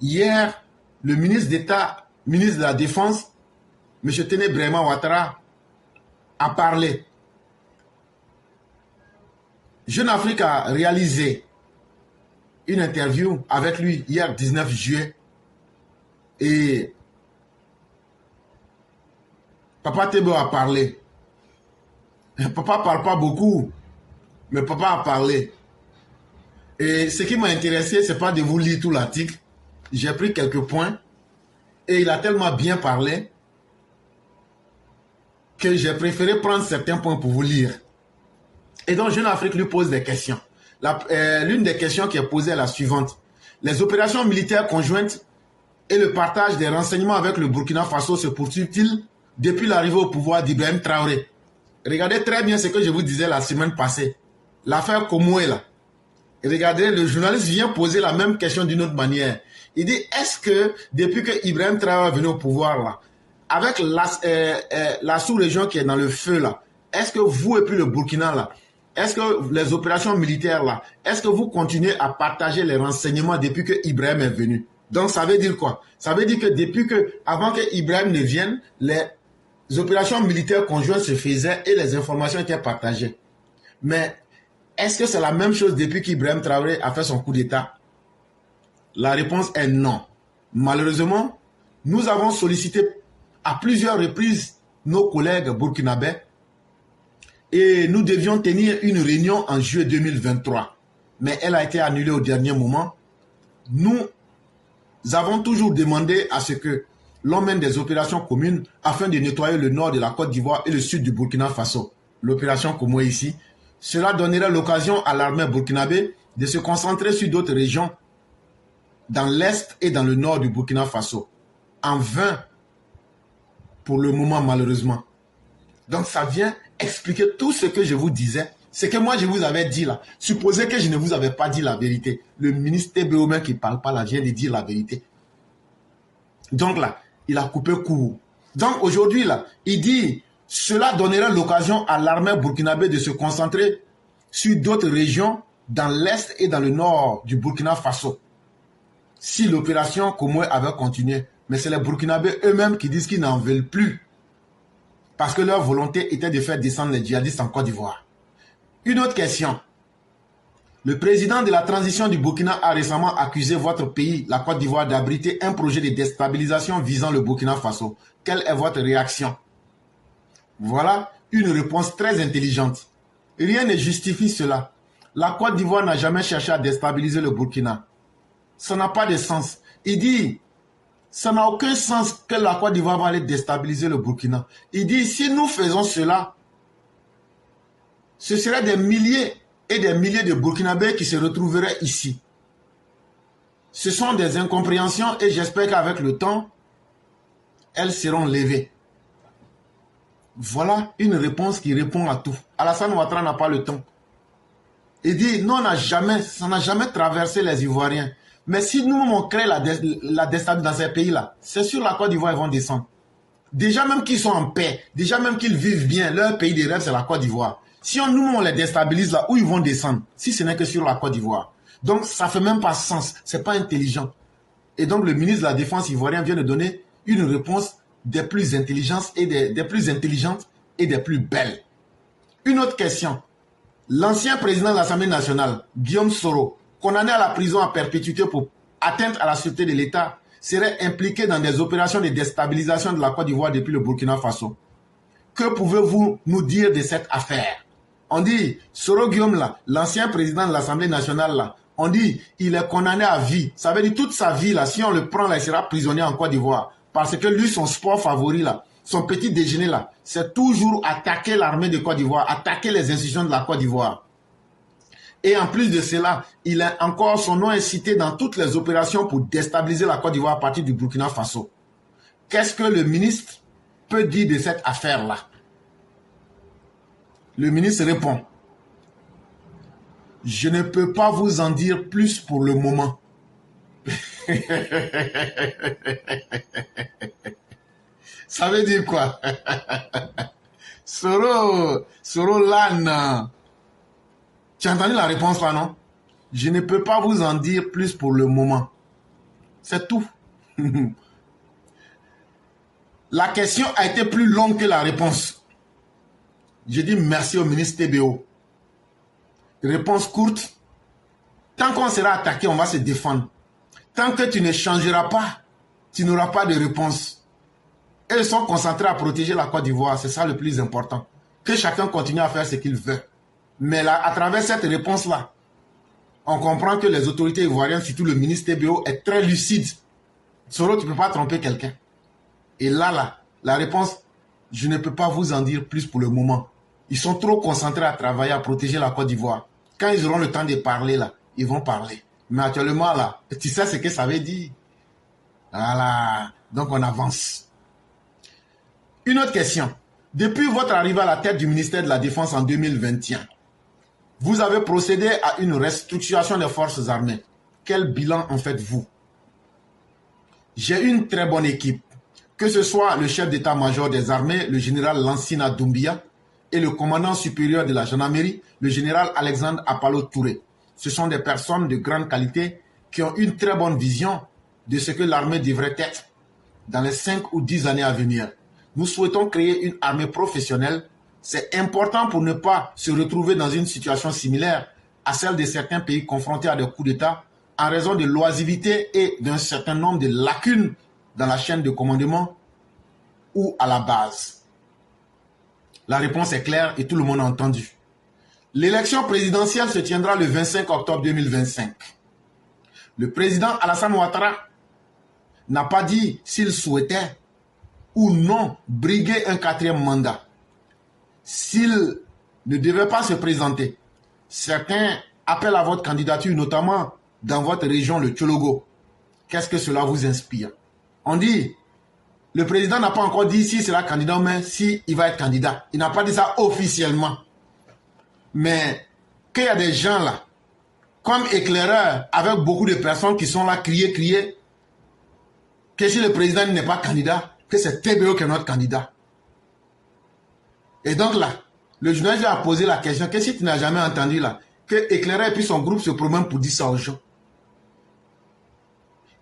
Hier, le ministre d'État, ministre de la Défense, M. Téné Bréma Ouattara, a parlé. Jeune Afrique a réalisé une interview avec lui hier 19 juillet et Papa Tebo a parlé. Papa ne parle pas beaucoup, mais papa a parlé. Et ce qui m'a intéressé, ce n'est pas de vous lire tout l'article. J'ai pris quelques points et il a tellement bien parlé que j'ai préféré prendre certains points pour vous lire. Et donc, Jeune Afrique lui pose des questions. L'une des questions qui est posée est la suivante. Les opérations militaires conjointes et le partage des renseignements avec le Burkina Faso se poursuivent-ils depuis l'arrivée au pouvoir d'Ibrahim Traoré? Regardez très bien ce que je vous disais la semaine passée. L'affaire Komoué là. Regardez, le journaliste vient poser la même question d'une autre manière. Il dit, est-ce que depuis que Ibrahim Traoré est venu au pouvoir là, avec la sous-région qui est dans le feu là, est-ce que vous et puis le Burkina là, est-ce que les opérations militaires là, est-ce que vous continuez à partager les renseignements depuis que Ibrahim est venu? Donc ça veut dire quoi? Ça veut dire que depuis que, avant que Ibrahim ne vienne, les opérations militaires conjointes se faisaient et les informations étaient partagées. Mais est-ce que c'est la même chose depuis qu'Ibrahim Traoré a fait son coup d'État? La réponse est non. Malheureusement, nous avons sollicité à plusieurs reprises nos collègues burkinabés et nous devions tenir une réunion en juillet 2023. Mais elle a été annulée au dernier moment. Nous avons toujours demandé à ce que l'on mène des opérations communes afin de nettoyer le nord de la Côte d'Ivoire et le sud du Burkina Faso. L'opération Komoué ici. Cela donnerait l'occasion à l'armée burkinabé de se concentrer sur d'autres régions dans l'est et dans le nord du Burkina Faso. En vain pour le moment malheureusement. Donc ça vient expliquer tout ce que je vous disais, ce que moi je vous avais dit là. Supposez que je ne vous avais pas dit la vérité. Le ministre TBO qui ne parle pas là vient de dire la vérité. Donc là, il a coupé court. Donc aujourd'hui là, il dit, cela donnerait l'occasion à l'armée burkinabé de se concentrer sur d'autres régions dans l'est et dans le nord du Burkina Faso. Si l'opération Komoué avait continué, mais c'est les Burkinabés eux-mêmes qui disent qu'ils n'en veulent plus. Parce que leur volonté était de faire descendre les djihadistes en Côte d'Ivoire. Une autre question. Le président de la transition du Burkina a récemment accusé votre pays, la Côte d'Ivoire, d'abriter un projet de déstabilisation visant le Burkina Faso. Quelle est votre réaction? Voilà une réponse très intelligente. Rien ne justifie cela. La Côte d'Ivoire n'a jamais cherché à déstabiliser le Burkina. Ça n'a pas de sens. Il dit, ça n'a aucun sens que la Côte d'Ivoire va aller déstabiliser le Burkina. Il dit, si nous faisons cela, ce seraient des milliers et des milliers de Burkinabés qui se retrouveraient ici. Ce sont des incompréhensions et j'espère qu'avec le temps, elles seront levées. Voilà une réponse qui répond à tout. Alassane Ouattara n'a pas le temps. Il dit, non, ça n'a jamais traversé les Ivoiriens. Mais si nous, on crée la déstabilisation dans ces pays-là, c'est sur la Côte d'Ivoire ils vont descendre. Déjà même qu'ils sont en paix, déjà même qu'ils vivent bien, leur pays de rêve, c'est la Côte d'Ivoire. Si nous, on les déstabilise là, où ils vont descendre? Si ce n'est que sur la Côte d'Ivoire. Donc, ça ne fait même pas sens. Ce n'est pas intelligent. Et donc, le ministre de la Défense ivoirien vient de donner une réponse des plus intelligentes et des plus belles. Une autre question. L'ancien président de l'Assemblée nationale, Guillaume Soro, condamné à la prison à perpétuité pour atteinte à la sûreté de l'État, serait impliqué dans des opérations de déstabilisation de la Côte d'Ivoire depuis le Burkina Faso. Que pouvez-vous nous dire de cette affaire? On dit, Soro Guillaume là, l'ancien président de l'Assemblée nationale là, on dit, il est condamné à vie. Ça veut dire toute sa vie là, si on le prend là, il sera prisonnier en Côte d'Ivoire. Parce que lui, son sport favori là, son petit déjeuner là, c'est toujours attaquer l'armée de Côte d'Ivoire, attaquer les institutions de la Côte d'Ivoire. Et en plus de cela, il a encore son nom est cité dans toutes les opérations pour déstabiliser la Côte d'Ivoire à partir du Burkina Faso. Qu'est-ce que le ministre peut dire de cette affaire-là? Le ministre répond, je ne peux pas vous en dire plus pour le moment. Ça veut dire quoi? Soro Lan. Tu as entendu la réponse là, non? Je ne peux pas vous en dire plus pour le moment. C'est tout. La question a été plus longue que la réponse. Je dis merci au ministre TBO. Réponse courte. Tant qu'on sera attaqué, on va se défendre. Tant que tu ne changeras pas, tu n'auras pas de réponse. Et ils sont concentrés à protéger la Côte d'Ivoire. C'est ça le plus important. Que chacun continue à faire ce qu'il veut. Mais là, à travers cette réponse-là, on comprend que les autorités ivoiriennes, surtout le ministre TBO, est très lucide. Solo, tu ne peux pas tromper quelqu'un. Et là, la réponse, je ne peux pas vous en dire plus pour le moment. Ils sont trop concentrés à travailler, à protéger la Côte d'Ivoire. Quand ils auront le temps de parler, là, ils vont parler. Mais actuellement, là, tu sais ce que ça veut dire. Voilà. Donc, on avance. Une autre question. Depuis votre arrivée à la tête du ministère de la Défense en 2021, vous avez procédé à une restructuration des forces armées. Quel bilan en faites-vous? J'ai une très bonne équipe. Que ce soit le chef d'état-major des armées, le général Lansina Doumbia, et le commandant supérieur de la gendarmerie, le général Alexandre Apalo Touré. Ce sont des personnes de grande qualité qui ont une très bonne vision de ce que l'armée devrait être dans les 5 ou 10 années à venir. Nous souhaitons créer une armée professionnelle. C'est important pour ne pas se retrouver dans une situation similaire à celle de certains pays confrontés à des coups d'État en raison de l'oisiveté et d'un certain nombre de lacunes dans la chaîne de commandement ou à la base. La réponse est claire et tout le monde a entendu. L'élection présidentielle se tiendra le 25 octobre 2025. Le président Alassane Ouattara n'a pas dit s'il souhaitait ou non briguer un 4e mandat. S'il ne devait pas se présenter, certains appellent à votre candidature, notamment dans votre région, le Tchologo. Qu'est-ce que cela vous inspire? On dit, le président n'a pas encore dit s'il sera candidat, mais s'il va être candidat. Il n'a pas dit ça officiellement. Mais qu'il y a des gens là, comme éclaireurs, avec beaucoup de personnes qui sont là, crier, que si le président n'est pas candidat, que c'est TBO qui est notre candidat. Et donc là, le journaliste a posé la question, que si tu n'as jamais entendu là, que éclaireur et puis son groupe se promènent pour dire ça aux gens.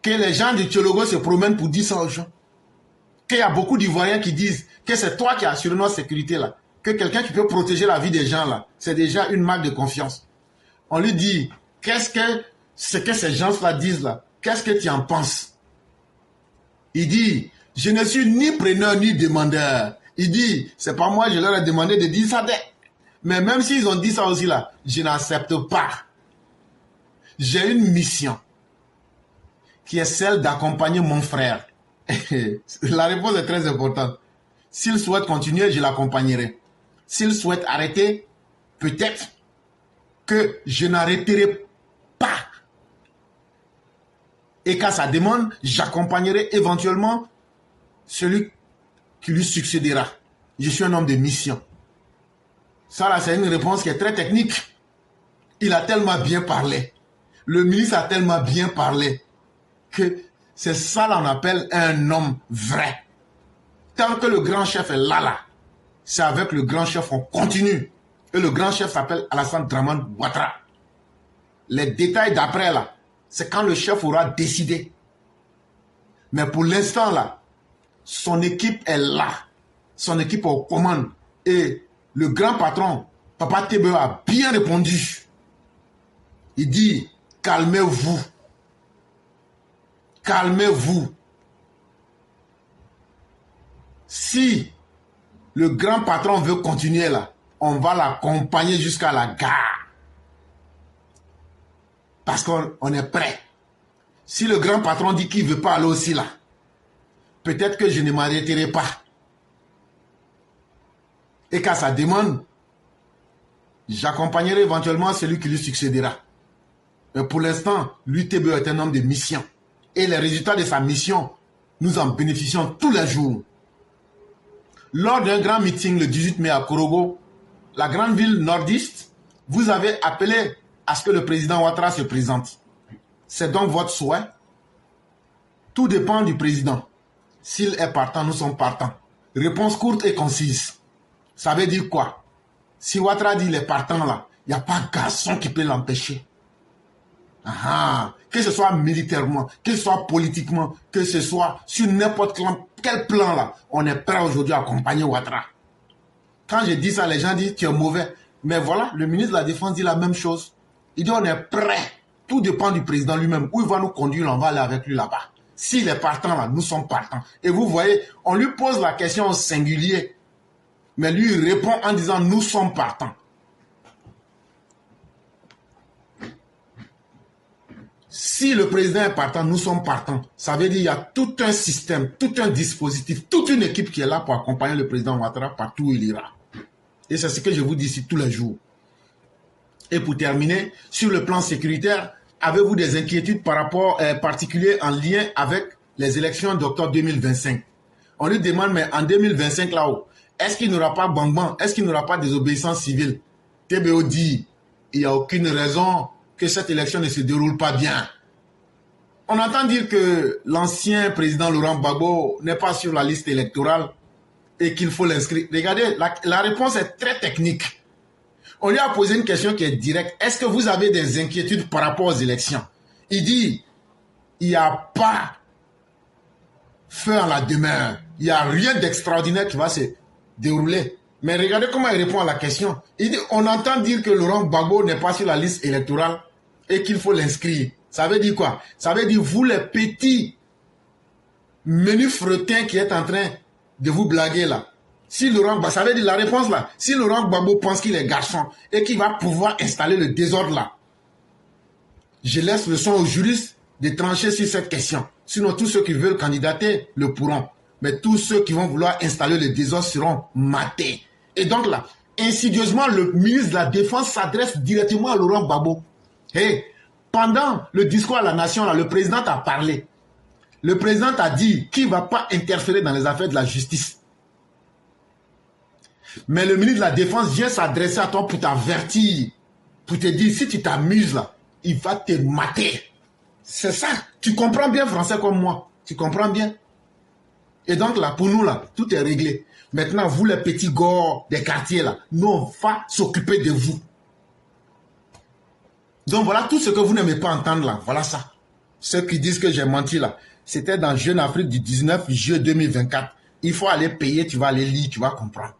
Que les gens du Tchologo se promènent pour dire ça aux gens. Qu'il y a beaucoup d'Ivoiriens qui disent que c'est toi qui assures notre sécurité là. Que quelqu'un qui peut protéger la vie des gens là, c'est déjà une marque de confiance. On lui dit, qu'est-ce que ces gens-là disent là? Qu'est-ce que tu en penses? Il dit, je ne suis ni preneur ni demandeur. Il dit, c'est pas moi, je leur ai demandé de dire ça. Mais même s'ils ont dit ça aussi là, je n'accepte pas. J'ai une mission qui est celle d'accompagner mon frère. La réponse est très importante. S'il souhaite continuer, je l'accompagnerai. S'il souhaite arrêter, peut-être que je n'arrêterai pas. Et qu'à sa demande, j'accompagnerai éventuellement celui qui lui succédera. Je suis un homme de mission. Ça là, c'est une réponse qui est très technique. Il a tellement bien parlé. Le ministre a tellement bien parlé que c'est ça là on appelle un homme vrai. Tant que le grand chef est là, c'est avec le grand chef on continue. Et le grand chef s'appelle Alassane Dramane Ouattara. Les détails d'après là, c'est quand le chef aura décidé. Mais pour l'instant là, son équipe est là. Son équipe est aux commandes. Et le grand patron, Papa TBO, a bien répondu. Il dit, calmez-vous. Calmez-vous. Si le grand patron veut continuer là, on va l'accompagner jusqu'à la gare. Parce qu'on est prêt. Si le grand patron dit qu'il ne veut pas aller aussi là, peut-être que je ne m'arrêterai pas. Et qu'à sa demande, j'accompagnerai éventuellement celui qui lui succédera. Mais pour l'instant, l'UTB est un homme de mission. Et les résultats de sa mission, nous en bénéficions tous les jours. Lors d'un grand meeting le 18 mai à Korogo, la grande ville nordiste, vous avez appelé à ce que le président Ouattara se présente. C'est donc votre souhait. Tout dépend du président. S'il est partant, nous sommes partants. Réponse courte et concise. Ça veut dire quoi? Si Ouattara dit il est partant là, il n'y a pas garçon qui peut l'empêcher. Que ce soit militairement, que ce soit politiquement, que ce soit sur n'importe quel plan là, on est prêt aujourd'hui à accompagner Ouattara. Quand je dis ça, les gens disent tu es mauvais. Mais voilà, le ministre de la Défense dit la même chose. Il dit on est prêt. Tout dépend du président lui-même. Où il va nous conduire, on va aller avec lui là-bas. S'il est partant là, nous sommes partants. Et vous voyez, on lui pose la question au singulier. Mais lui, il répond en disant nous sommes partants. Si le président est partant, nous sommes partants. Ça veut dire qu'il y a tout un système, tout un dispositif, toute une équipe qui est là pour accompagner le président Ouattara partout où il ira. Et c'est ce que je vous dis ici tous les jours. Et pour terminer, sur le plan sécuritaire, avez-vous des inquiétudes par rapport particulier en lien avec les élections d'octobre 2025? On lui demande, mais en 2025 là-haut, est-ce qu'il n'y aura pas bang-bang? Est-ce qu'il n'y aura pas désobéissance civile? TBO dit, il n'y a aucune raison que cette élection ne se déroule pas bien. On entend dire que l'ancien président Laurent Gbagbo n'est pas sur la liste électorale et qu'il faut l'inscrire. Regardez, la réponse est très technique. On lui a posé une question qui est directe. Est-ce que vous avez des inquiétudes par rapport aux élections? Il dit, il n'y a pas feu en la demeure. Il n'y a rien d'extraordinaire qui va se dérouler. Mais regardez comment il répond à la question. Il dit, on entend dire que Laurent Gbagbo n'est pas sur la liste électorale et qu'il faut l'inscrire. Ça veut dire quoi? Ça veut dire, vous les petits menus fretins qui êtes en train de vous blaguer là. Si Laurent Gbagbo, ça veut dire la réponse là, si Laurent Gbagbo pense qu'il est garçon et qu'il va pouvoir installer le désordre là, je laisse le soin aux juristes de trancher sur cette question. Sinon, tous ceux qui veulent candidater le pourront. Mais tous ceux qui vont vouloir installer le désordre seront matés. Et donc là, insidieusement, le ministre de la Défense s'adresse directement à Laurent Gbagbo. Hey, pendant le discours à la nation, là, le président a parlé. Le président a dit qu'il ne va pas interférer dans les affaires de la justice. Mais le ministre de la Défense vient s'adresser à toi pour t'avertir, pour te dire, si tu t'amuses là, il va te mater. C'est ça. Tu comprends bien français comme moi. Tu comprends bien. Et donc là, pour nous là, tout est réglé. Maintenant, vous les petits gars des quartiers là, nous on va s'occuper de vous. Donc voilà tout ce que vous n'aimez pas entendre là. Voilà ça. Ceux qui disent que j'ai menti là. C'était dans Jeune Afrique du 19 juillet 2024. Il faut aller payer, tu vas aller lire, tu vas comprendre.